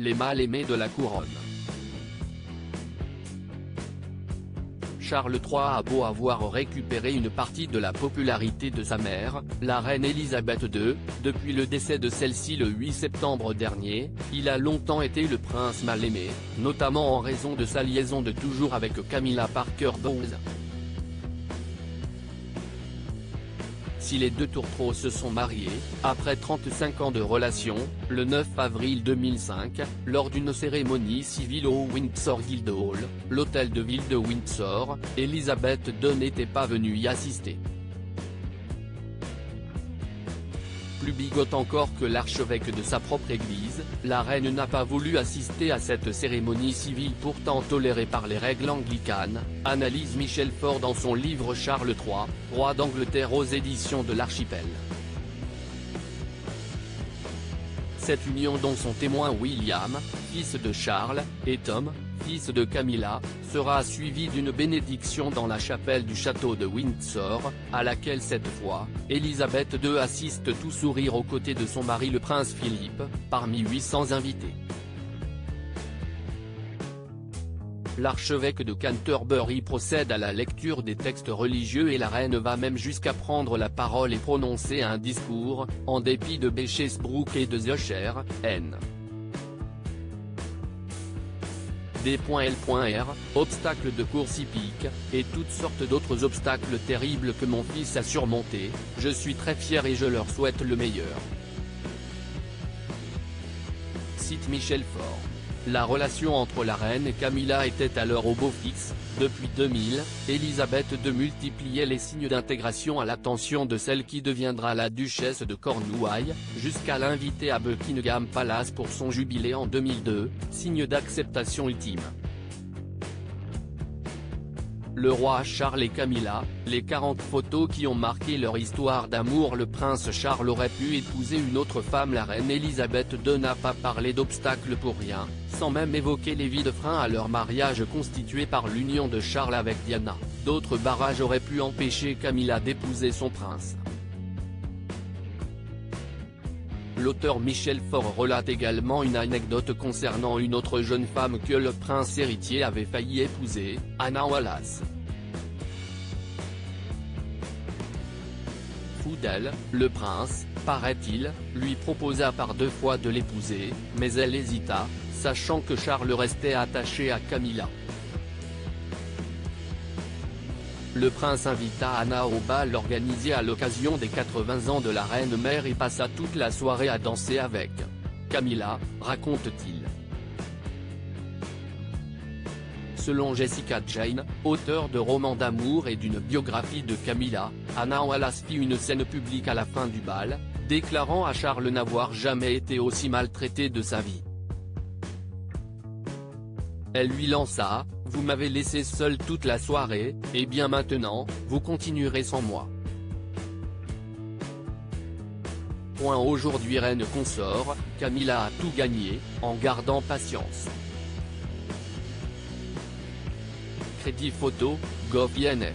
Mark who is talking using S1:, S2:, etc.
S1: les mal-aimés de la couronne. Charles III a beau avoir récupéré une partie de la popularité de sa mère, la reine Elisabeth II, depuis le décès de celle-ci le 8 septembre dernier, il a longtemps été le prince mal aimé, notamment en raison de sa liaison de toujours avec Camilla Parker Bowles. Si les deux tourtereaux se sont mariés, après 35 ans de relation, le 9 avril 2005, lors d'une cérémonie civile au Windsor Guildhall, l'hôtel de ville de Windsor, Elisabeth II n'était pas venue y assister. Plus bigote encore que l'archevêque de sa propre église, la reine n'a pas voulu assister à cette cérémonie civile pourtant tolérée par les règles anglicanes, analyse Michel Faure dans son livre Charles III, roi d'Angleterre aux éditions de l'Archipel. Cette union dont son témoin William, fils de Charles, et Tom, fils de Camilla, sera suivie d'une bénédiction dans la chapelle du château de Windsor, à laquelle cette fois, Elisabeth II assiste tout sourire aux côtés de son mari le prince Philippe, parmi 800 invités. L'archevêque de Canterbury procède à la lecture des textes religieux et la reine va même jusqu'à prendre la parole et prononcer un discours, en dépit de Béchesbrook et de The Usher, N. D.L.R, obstacles de course hippique, et toutes sortes d'autres obstacles terribles que mon fils a surmontés, je suis très fier et je leur souhaite le meilleur. Cite Michel Faure. La relation entre la reine et Camilla était alors au beau fixe. Depuis 2000, Elisabeth II multipliait les signes d'intégration à l'attention de celle qui deviendra la duchesse de Cornouailles, jusqu'à l'inviter à Buckingham Palace pour son jubilé en 2002, signe d'acceptation ultime. Le roi Charles et Camilla, les 40 photos qui ont marqué leur histoire d'amour. Le prince Charles aurait pu épouser une autre femme. La reine Elisabeth II n'a pas parlé d'obstacles pour rien, sans même évoquer les vies de frein à leur mariage constitué par l'union de Charles avec Diana. D'autres barrages auraient pu empêcher Camilla d'épouser son prince. L'auteur Michel Faure relate également une anecdote concernant une autre jeune femme que le prince héritier avait failli épouser, Anna Wallace. Fou d'elle, le prince, paraît-il, lui proposa par 2 fois de l'épouser, mais elle hésita, sachant que Charles restait attaché à Camilla. Le prince invita Anna au bal organisé à l'occasion des 80 ans de la reine-mère et passa toute la soirée à danser avec Camilla, raconte-t-il. Selon Jessica Jane, auteure de romans d'amour et d'une biographie de Camilla, Anna Wallace fit une scène publique à la fin du bal, déclarant à Charles n'avoir jamais été aussi maltraité de sa vie. Elle lui lança « Vous m'avez laissé seul toute la soirée, et bien maintenant, vous continuerez sans moi. » Aujourd'hui reine consort, Camilla a tout gagné, en gardant patience. Crédit photo, gov.inf.